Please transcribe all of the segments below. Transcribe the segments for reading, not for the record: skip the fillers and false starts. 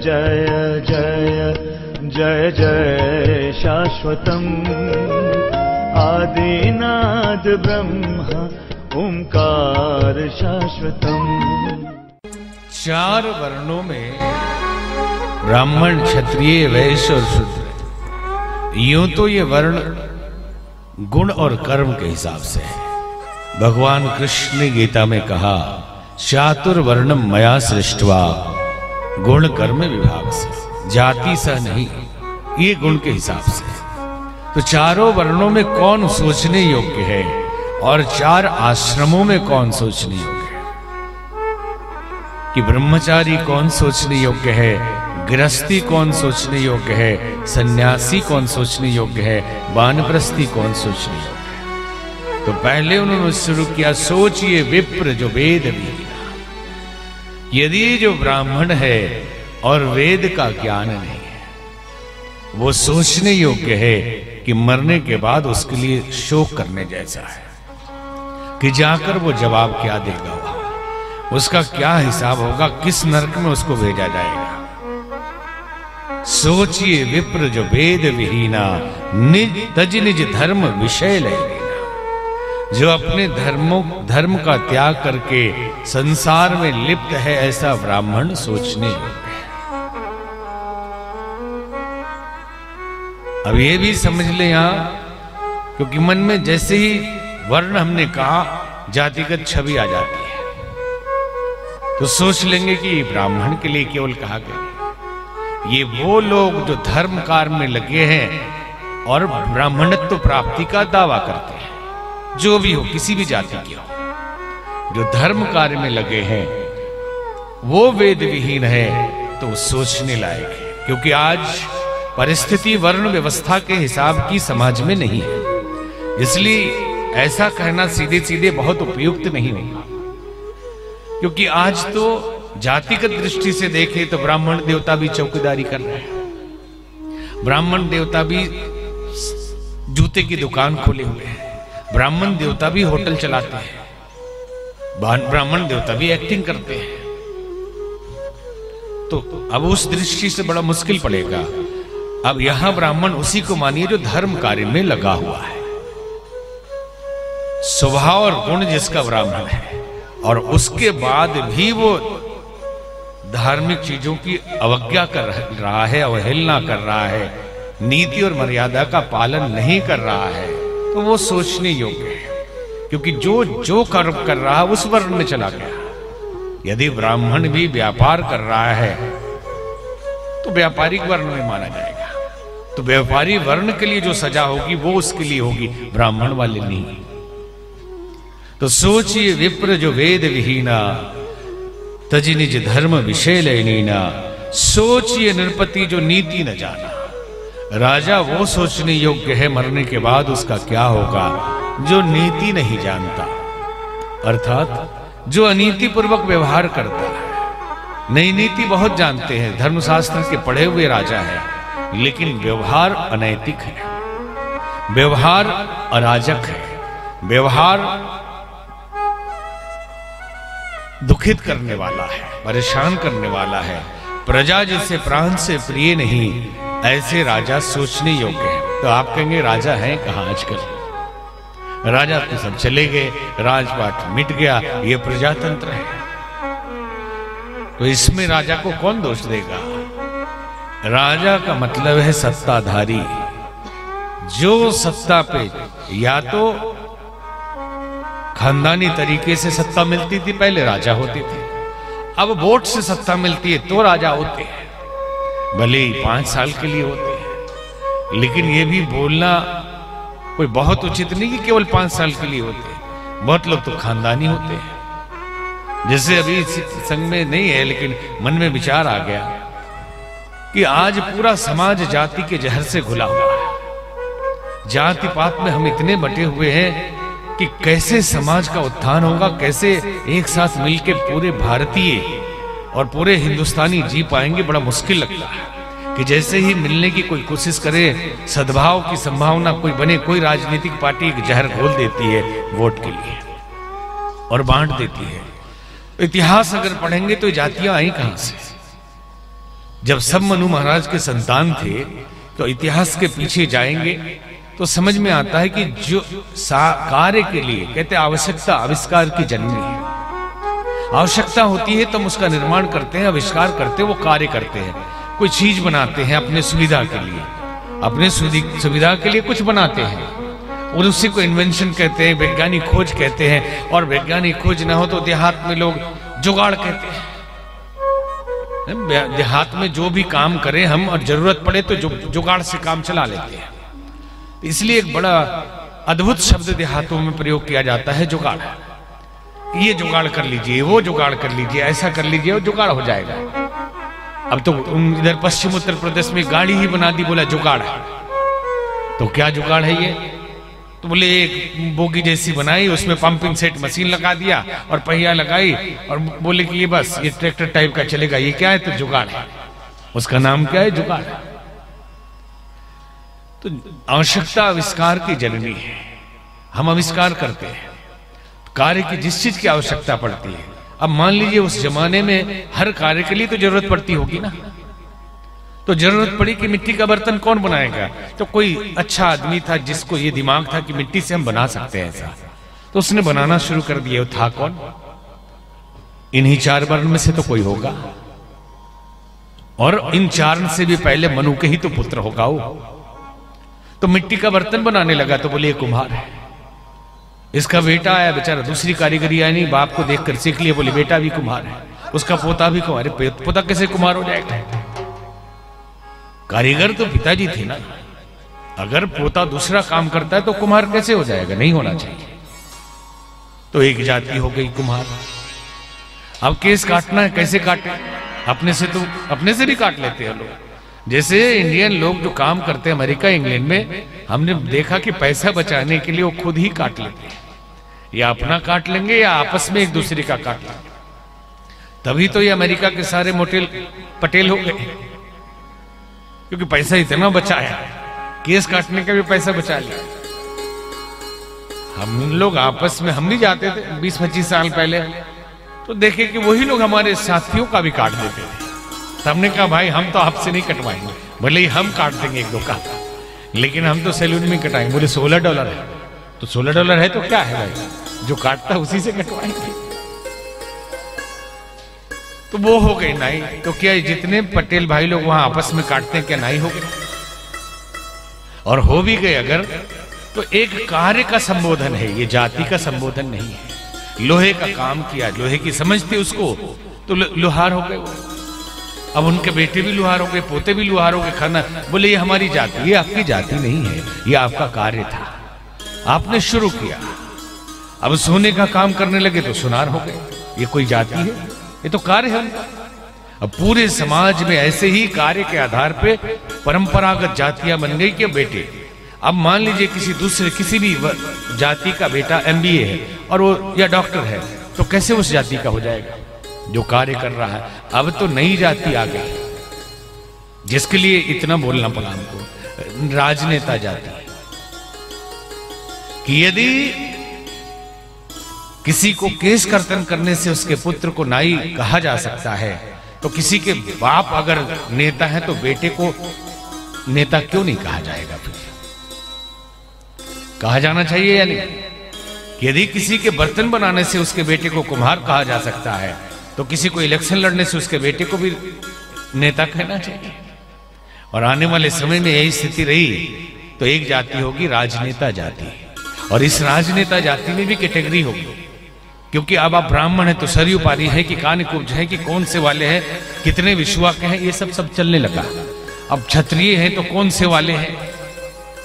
जय जय जय जय शाश्वतम् आदिनाद ब्रह्म ओंकार शाश्वतम्। चार वर्णों में ब्राह्मण, क्षत्रिय, वैश्य और शूद्र, यूं तो ये वर्ण गुण और कर्म के हिसाब से है। भगवान कृष्ण ने गीता में कहा, चातुर्वर्णम मया सृष्ट्वा, गुण कर्म विभाग से, जाति सह नहीं, ये गुण के हिसाब से। तो चारों वर्णों में कौन सोचने योग्य है और चार आश्रमों में कौन सोचने योग्य है? कि ब्रह्मचारी कौन सोचने योग्य है, गृहस्थी कौन सोचने योग्य है, सन्यासी कौन सोचने योग्य है, वानप्रस्थी कौन सोचने योग्य है? तो पहले उन्होंने शुरू किया, सोचिए विप्र जो वेद विहीना। यदि जो ब्राह्मण है और वेद का ज्ञान नहीं है, वो सोचने योग्य है कि मरने के बाद उसके लिए शोक करने जैसा है, कि जाकर वो जवाब क्या देगा, उसका क्या हिसाब होगा, किस नरक में उसको भेजा जाएगा। सोचिए विप्र जो वेद विहीना, निज तज निज धर्म विषय ले लेना। जो अपने धर्म का त्याग करके संसार में लिप्त है, ऐसा ब्राह्मण सोचने योग्य है। अब ये भी समझ ले यहां, क्योंकि मन में जैसे ही वर्ण हमने कहा, जातिगत छवि आ जाती है, तो सोच लेंगे कि ब्राह्मण के लिए केवल कहा गया। ये वो लोग जो धर्म कार्य में लगे हैं और ब्राह्मणत्व प्राप्ति का दावा करते हैं, जो भी हो, किसी भी जाति के हो, जो धर्म कार्य में लगे हैं, वो वेद विहीन है, तो सोचने लायक है। क्योंकि आज परिस्थिति वर्ण व्यवस्था के हिसाब की समाज में नहीं है, इसलिए ऐसा कहना सीधे सीधे बहुत उपयुक्त नहीं होगा। क्योंकि आज तो जातिगत दृष्टि से देखें तो ब्राह्मण देवता भी चौकीदारी कर रहे हैं, ब्राह्मण देवता भी जूते की दुकान खोले हुए हैं, ब्राह्मण देवता भी होटल चलाते हैं, ब्राह्मण देवता भी एक्टिंग करते हैं। तो अब उस दृष्टि से बड़ा मुश्किल पड़ेगा। अब यहां ब्राह्मण उसी को मानिए जो धर्म कार्य में लगा हुआ है, स्वभाव और गुण जिसका ब्राह्मण है, और उसके बाद भी वो धार्मिक चीजों की अवज्ञा कर रहा है, अवहेलना कर रहा है, नीति और मर्यादा का पालन नहीं कर रहा है, तो वो सोचने योग्य है। क्योंकि जो कर्म कर रहा है उस वर्ण में चला गया। यदि ब्राह्मण भी व्यापार कर रहा है तो व्यापारिक वर्ण में माना जाएगा, तो व्यापारी वर्ण के लिए जो सजा होगी वो उसके लिए होगी, ब्राह्मण वाले नहीं। तो सोचिए विप्र जो वेद विहीना, तज निज धर्म विषय लेना। सोचिए नृपति जो नीति न जाना। राजा वो सोचने योग्य है मरने के बाद उसका क्या होगा, जो नीति नहीं जानता, अर्थात जो अनीति पूर्वक व्यवहार करता है। नई नीति बहुत जानते हैं, धर्मशास्त्र के पढ़े हुए राजा है, लेकिन व्यवहार अनैतिक है, व्यवहार अराजक है, व्यवहार दुखित करने वाला है, परेशान करने वाला है। प्रजा जिसे प्राण से प्रिय नहीं, ऐसे राजा सोचने योग्य है। तो आप कहेंगे राजा हैं कहां आजकल, राजा तो सब चले गए, राजपाट मिट गया, ये प्रजातंत्र है। तो इसमें राजा को कौन दोष देगा? राजा का मतलब है सत्ताधारी, जो सत्ता पे या तो खानदानी तरीके से सत्ता मिलती थी, पहले राजा होते थे, अब वोट से सत्ता मिलती है तो राजा होते हैं, भले ही 5 साल के लिए होते हैं। लेकिन ये भी बोलना कोई बहुत उचित नहीं कि केवल 5 साल के लिए होते हैं, बहुत लोग तो खानदानी होते हैं। जैसे अभी संघ में नहीं है, लेकिन मन में विचार आ गया कि आज पूरा समाज जाति के जहर से घुला हुआ है। जाति पात में हम इतने बटे हुए हैं कि कैसे समाज का उत्थान होगा, कैसे एक साथ मिलकर पूरे भारतीय और पूरे हिंदुस्तानी जी पाएंगे, बड़ा मुश्किल लगता है। कि जैसे ही मिलने की कोई कोशिश करे, सद्भाव की संभावना कोई बने, कोई राजनीतिक पार्टी एक जहर घोल देती है वोट के लिए और बांट देती है। इतिहास अगर पढ़ेंगे तो जातियां आई कहां से? जब सब मनु महाराज के संतान थे तो इतिहास के पीछे जाएंगे तो समझ में आता है कि जो कार्य के लिए कहते आवश्यकता आविष्कार की जननी है। आवश्यकता होती है तो हम उसका निर्माण करते हैं, आविष्कार करते हैं, वो कार्य करते हैं, कोई चीज बनाते हैं अपने सुविधा के लिए, अपने सुविधा के लिए कुछ बनाते हैं और उसी को इन्वेंशन कहते हैं, वैज्ञानिक खोज कहते हैं। और वैज्ञानिक खोज ना हो तो देहात में लोग जुगाड़ कहते हैं। देहात में जो भी काम करें हम और जरूरत पड़े तो जुगाड़ से काम चला लेते हैं। इसलिए एक बड़ा अद्भुत शब्द देहातों में प्रयोग किया जाता है, जुगाड़। ये जुगाड़ कर लीजिए, वो जुगाड़ कर लीजिए, ऐसा कर लीजिए, वो जुगाड़ हो जाएगा। अब तो इधर पश्चिम उत्तर प्रदेश में गाड़ी ही बना दी, बोला जुगाड़ है। तो क्या जुगाड़ है ये? तो बोले एक बोगी जैसी बनाई, उसमें पंपिंग सेट मशीन लगा दिया और पहिया लगाई और बोले कि ये बस ये ट्रैक्टर टाइप का चलेगा। ये क्या है? तो जुगाड़ है। उसका नाम क्या है? जुगाड़। तो आवश्यकता आविष्कार की जननी है। हम आविष्कार करते हैं कार्य की, जिस चीज की आवश्यकता पड़ती है। अब मान लीजिए उस जमाने में हर कार्य के लिए तो जरूरत पड़ती होगी ना, तो जरूरत पड़ी कि मिट्टी का बर्तन कौन बनाएगा? तो कोई अच्छा आदमी था जिसको ये दिमाग था कि मिट्टी से हम बना सकते हैं ऐसा, तो उसने बनाना शुरू कर दिया। था कौन? इन्हीं 4 वर्ण में से तो कोई होगा, और इन 4 से भी पहले मनु के ही तो पुत्र होगा वो। तो मिट्टी का बर्तन बनाने लगा तो बोले ये कुम्हार है। इसका बेटा आया, बेचारा दूसरी कारीगरी आई नहीं, बाप को देखकर सीख लिया, बोले बेटा भी कुम्हार है। उसका पोता भी कुम्हार है। पोता कैसे कुम्हार हो जाएगा? कारीगर तो पिताजी थे ना। अगर पोता दूसरा काम करता है तो कुम्हार कैसे हो जाएगा? नहीं होना चाहिए। तो एक जाति हो गई कुम्हार। अब केस काटना है, कैसे काटे? अपने से भी काट लेते हैं लोग। जैसे इंडियन लोग जो काम करते हैं अमेरिका इंग्लैंड में, हमने देखा कि पैसा बचाने के लिए वो खुद ही काट लेते हैं, या अपना काट लेंगे या आपस में एक दूसरे का काट लेंगे। तभी तो ये अमेरिका के सारे मोटेल पटेल हो गए, क्योंकि पैसा इतना बचाया, केस काटने का भी पैसा बचा लिया। हम लोग आपस में हम भी जाते थे 20-25 साल पहले, तो देखे कि वही लोग हमारे साथियों का भी काट देते थे। हमने कहा भाई हम तो आपसे नहीं कटवाएंगे, भले ही हम काट देंगे 1-2 का, लेकिन हम तो सैलून में कटाएंगे। बोले $16 है। तो $16 है तो क्या है भाई, जो काटता उसी से कटवाएंगे। तो वो हो गई नाई। तो क्या जितने पटेल भाई लोग वहां आपस में काटते हैं, क्या नाई हो गए? और हो भी गए अगर, तो एक कार्य का संबोधन है, ये जाति का संबोधन नहीं है। लोहे का काम किया, लोहे की समझ थी उसको, तो लोहार हो गए वो। अब उनके बेटे भी लुहार हो गए, पोते भी लुहार हो गए। खाना बोले ये हमारी जाति। ये आपकी जाति नहीं है, ये आपका कार्य था, आपने शुरू किया। अब सोने का काम करने लगे तो सुनार हो गए। ये कोई जाति है? ये तो कार्य है उनका। अब पूरे समाज में ऐसे ही कार्य के आधार पे परंपरागत जातियां बन गई कि बेटे। अब मान लीजिए किसी भी जाति का बेटा MBA है और वो या डॉक्टर है, तो कैसे उस जाति का हो जाएगा जो कार्य कर रहा है? अब तो नई जाति आ गई, जिसके लिए इतना बोलना पड़ा हमको, राजनेता जाति। कि यदि किसी को केस कर्तन करने से उसके पुत्र को नाई कहा जा सकता है, तो किसी के बाप अगर नेता है तो बेटे को नेता क्यों नहीं कहा जाएगा? फिर कहा जाना चाहिए या नहीं? यदि किसी के बर्तन बनाने से उसके बेटे को कुम्हार कहा जा सकता है, तो किसी को इलेक्शन लड़ने से उसके बेटे को भी नेता कहना चाहिए। और आने वाले समय में यही स्थिति रही तो एक जाति होगी राजनेता जाति, और इस राजनेता जाति में भी कैटेगरी होगी। क्योंकि अब आप ब्राह्मण हैं तो सरयू पारी है कि कानिकुब्ज है कि कौन से वाले हैं, कितने विश्वा के हैं, ये सब चलने लगा। अब क्षत्रिय हैं तो कौन से वाले हैं,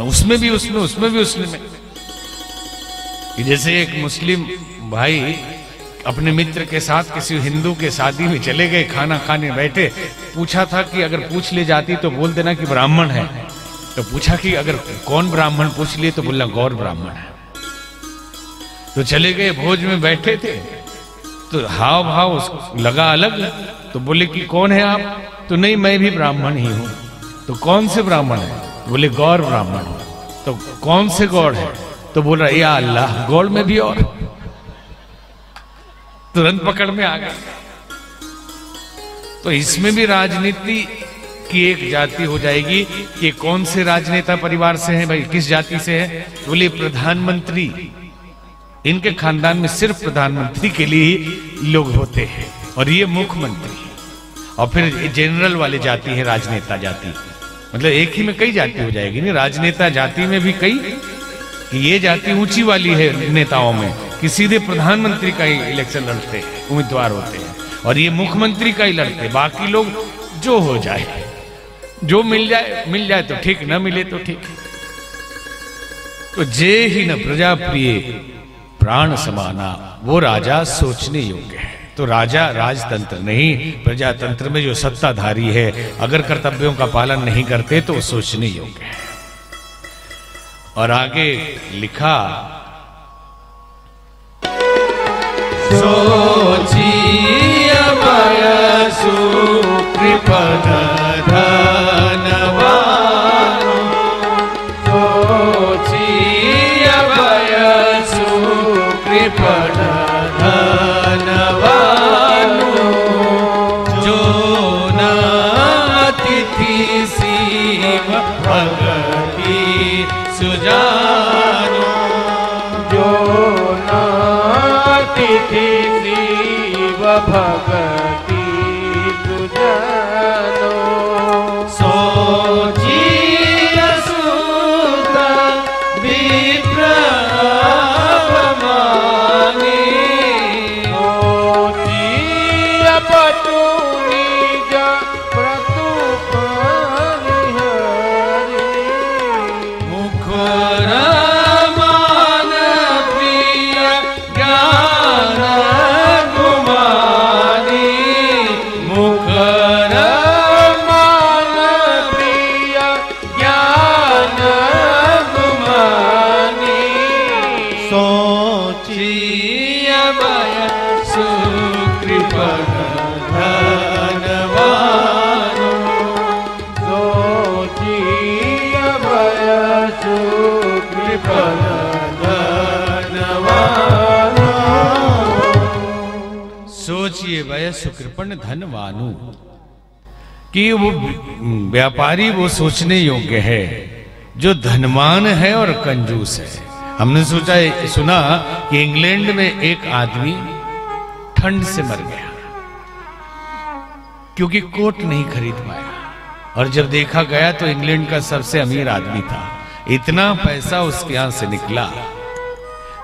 उसमें भी उसमें जैसे एक मुस्लिम भाई अपने मित्र के साथ किसी हिंदू के शादी में चले गए, खाना खाने बैठे, पूछा था कि अगर पूछ ले जाती तो बोल देना कि ब्राह्मण है। तो पूछा कि अगर कौन ब्राह्मण, पूछ लिए तो बोला गौर ब्राह्मण है। तो चले गए, भोज में बैठे थे तो हाव भाव लगा अलग। तो बोले कि कौन है आप? तो नहीं मैं भी ब्राह्मण ही हूं। तो कौन से ब्राह्मण है? बोले गौर ब्राह्मण हूं। तो कौन से गौड़ है? तो बोल रहा या अल्लाह, गौड़ में भी और। तुरंत पकड़ में आ गए। तो इसमें भी राजनीति की एक जाति हो जाएगी कि कौन से राजनेता परिवार से हैं भाई, किस जाति से है? बोले प्रधानमंत्री, इनके खानदान में सिर्फ प्रधानमंत्री के लिए ही लोग होते हैं, और ये मुख्यमंत्री। और फिर जनरल वाली जाति है राजनेता जाति, मतलब एक ही में कई जाति हो जाएगी नहीं, राजनेता जाति में भी कई, कि ये जाति ऊंची वाली है नेताओं में कि सीधे प्रधानमंत्री का ही इलेक्शन लड़ते हैं, उम्मीदवार होते हैं, और ये मुख्यमंत्री का ही लड़ते, बाकी लोग जो हो जाए, जो मिल जाए तो ठीक, ना मिले तो ठीक। तो जे ही न प्रजा प्रिय प्राण समाना, वो राजा सोचने योग्य है। तो राजा राजतंत्र नहीं, प्रजातंत्र में जो सत्ताधारी है अगर कर्तव्यों का पालन नहीं करते तो सोचने योग्य है। और आगे लिखा, सोचिय वयसु कृपण धनवानो, सोचिय वयसु कृपण धनवानो, जो न अतिथि सीव भगति सुजानो, जो न अतिथि सीव भगति सुजानो, सोचिय सुत विप्र अपमानी, सोचिय पटु निज प्रतुप निहरि, मुखर मान प्रिय ज्ञान गुमानी, मुखर मान प्रिय ज्ञान गुमानी, सोचिय वयसु कृपण धनवानो, सोचिय वयसु कृपण धनवानो, सोचिए वयसु कृपण धनवानु, कि वो व्यापारी वो सोचने योग्य है जो धनवान है और कंजूस है। हमने सुना कि इंग्लैंड में एक आदमी ठंड से मर गया क्योंकि कोट नहीं खरीद पाया, और जब देखा गया तो इंग्लैंड का सबसे अमीर आदमी था, इतना पैसा उसके यहां से निकला।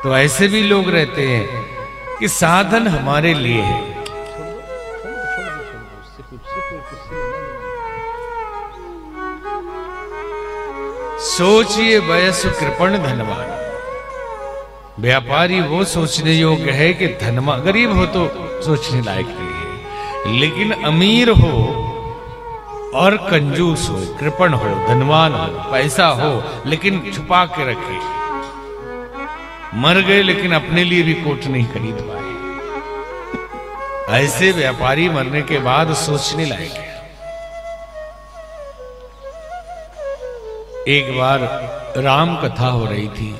तो ऐसे भी लोग रहते हैं कि साधन हमारे लिए है, सोचिए वयसु कृपण धनवान, व्यापारी वो सोचने योग्य है कि धनवान, गरीब हो तो सोचने लायक नहीं है, लेकिन अमीर हो और कंजूस हो, कृपण हो, धनवान हो, पैसा हो लेकिन छुपा के रखे, मर गए लेकिन अपने लिए भी कोट नहीं खरीद पाए, ऐसे व्यापारी मरने के बाद सोचने लायक है। एक बार राम कथा हो रही थी,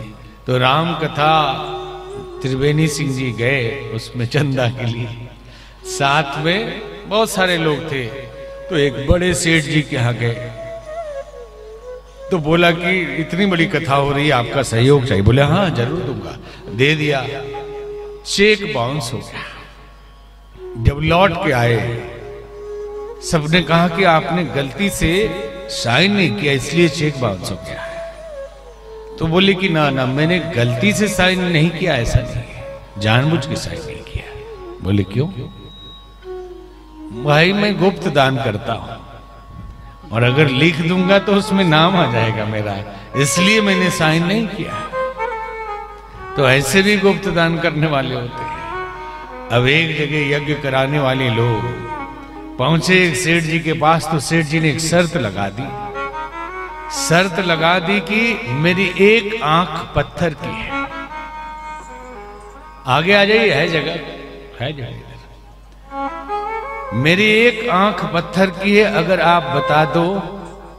तो राम कथा त्रिवेणी सिंह जी गए उसमें चंदा के लिए, साथ में बहुत सारे लोग थे। तो एक बड़े सेठ जी के यहाँ गए, तो बोला कि इतनी बड़ी कथा हो रही है, आपका सहयोग चाहिए। बोले हाँ जरूर दूंगा, दे दिया, चेक बाउंस हो गया। जब लौट के आए सबने कहा कि आपने गलती से साइन नहीं किया इसलिए चेक बाउंस हो गया है। तो बोले कि ना ना, मैंने गलती से साइन नहीं किया, ऐसा नहीं है, जानबूझ के साइन नहीं किया। बोले क्यों? भाई मैं गुप्त दान करता हूं और अगर लिख दूंगा तो उसमें नाम आ जाएगा मेरा, इसलिए मैंने साइन नहीं किया। तो ऐसे भी गुप्त दान करने वाले होते हैं। अब एक जगह यज्ञ कराने वाले लोग पहुंचे एक सेठ जी के पास, तो सेठ जी ने एक शर्त लगा दी कि मेरी एक आंख पत्थर की है। आगे आ जाइए, है जगह, है जगह। मेरी एक आंख पत्थर की है, अगर आप बता दो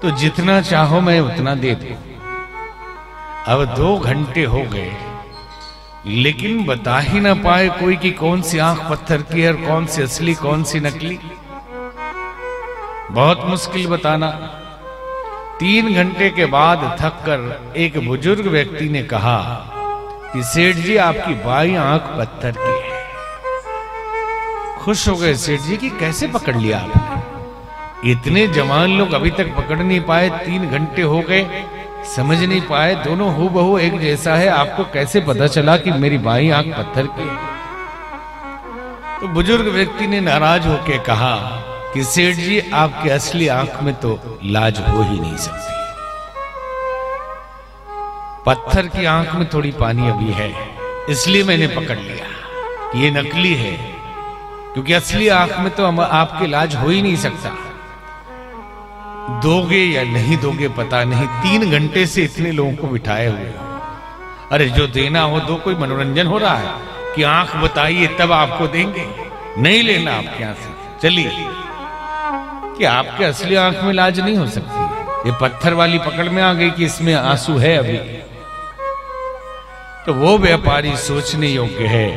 तो जितना चाहो मैं उतना दे दूं। अब 2 घंटे हो गए लेकिन बता ही ना पाए कोई कि कौन सी आंख पत्थर की है और कौन सी असली कौन सी नकली। बहुत मुश्किल बताना। 3 घंटे के बाद थक कर एक बुजुर्ग व्यक्ति ने कहा कि सेठ जी आपकी बाईं आंख पत्थर की है। खुश हो गए सेठ जी कि कैसे पकड़ लिया आपने? इतने जवान लोग अभी तक पकड़ नहीं पाए, 3 घंटे हो गए, समझ नहीं पाए, दोनों हूबहू एक जैसा है, आपको कैसे पता चला कि मेरी बाईं आंख पत्थर की है? तो बुजुर्ग व्यक्ति ने नाराज होकर कहा कि सेठ जी आपके असली आंख में तो लाज हो ही नहीं सकती। पत्थर की आंख में थोड़ी पानी अभी है, इसलिए मैंने पकड़ लिया कि ये नकली है, क्योंकि असली आंख में तो आपके इलाज हो ही नहीं सकता। दोगे या नहीं दोगे पता नहीं, 3 घंटे से इतने लोगों को बिठाए हुए हो। अरे जो देना हो दो, कोई मनोरंजन हो रहा है कि आंख बताइए तब आपको देंगे, नहीं लेना आपके यहां से, चलिए। कि आपके असली आंख में इलाज नहीं हो सकती, ये पत्थर वाली पकड़ में आ गई कि इसमें आंसू है अभी। तो वो व्यापारी सोचने योग्य है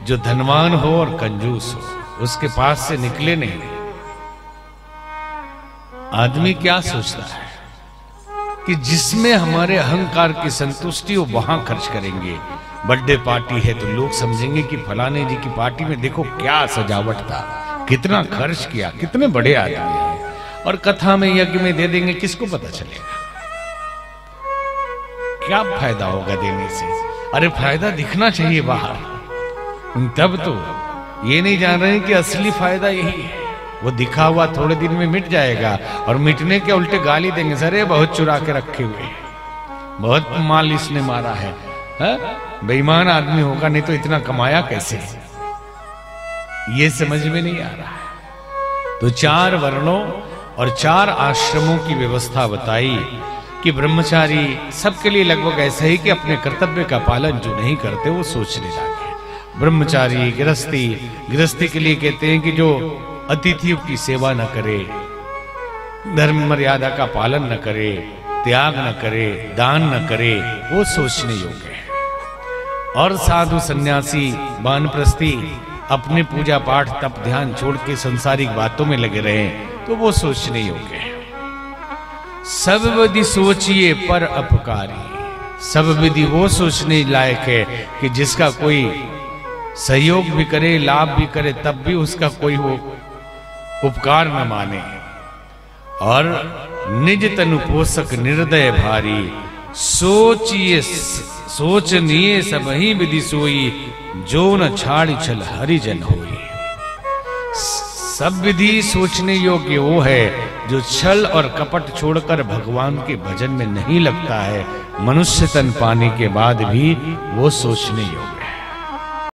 जो धनवान हो और कंजूस हो, उसके पास से निकले नहीं। आदमी क्या सोचता है कि जिसमें हमारे अहंकार की संतुष्टि हो वहां खर्च करेंगे। बर्थडे पार्टी है तो लोग समझेंगे कि फलाने जी की पार्टी में देखो क्या सजावट था, कितना खर्च किया, कितने बड़े आदमी हैं, और कथा में यज्ञ में दे देंगे, किसको पता चलेगा? क्या फायदा होगा देने से? अरे फायदा दिखना चाहिए बाहर, तब तो ये नहीं जान रहे कि असली फायदा यही है। वो दिखा हुआ थोड़े दिन में मिट जाएगा, और मिटने के उल्टे गाली देंगे, सर बहुत चुरा के रखे हुए, बहुत माल इसने मारा है, बेईमान आदमी होगा, नहीं तो इतना कमाया कैसे? ये समझ में नहीं आ रहा है। तो 4 वर्णों और 4 आश्रमों की व्यवस्था बताई कि ब्रह्मचारी सबके लिए लगभग ऐसा ही कि अपने कर्तव्य का पालन जो नहीं करते वो सोचने लगे। ब्रह्मचारी, गृहस्थी के लिए कहते हैं कि जो अतिथियों की सेवा न करे, धर्म मर्यादा का पालन न करे, त्याग न करे, दान न करे, वो सोचने योग्य है। और साधु सन्यासी वानप्रस्थी अपने पूजा पाठ तप ध्यान छोड़ के संसारिक बातों में लगे रहे तो वो सोचने योग्य है। सब विधि सोचिए पर अपकारी। सब विधि वो सोचने लायक है कि जिसका कोई सहयोग भी करे, लाभ भी करे, तब भी उसका कोई वो उपकार न माने। और निज तनु पोषक निर्दय भारी, सोचिए सोचनीय सब ही विधि सोई, जो न छाड़ी छल हरिजन होई। सब विधि सोचने योग्य वो है जो छल और कपट छोड़कर भगवान के भजन में नहीं लगता है। मनुष्य तन पाने के बाद भी वो सोचने योग्य।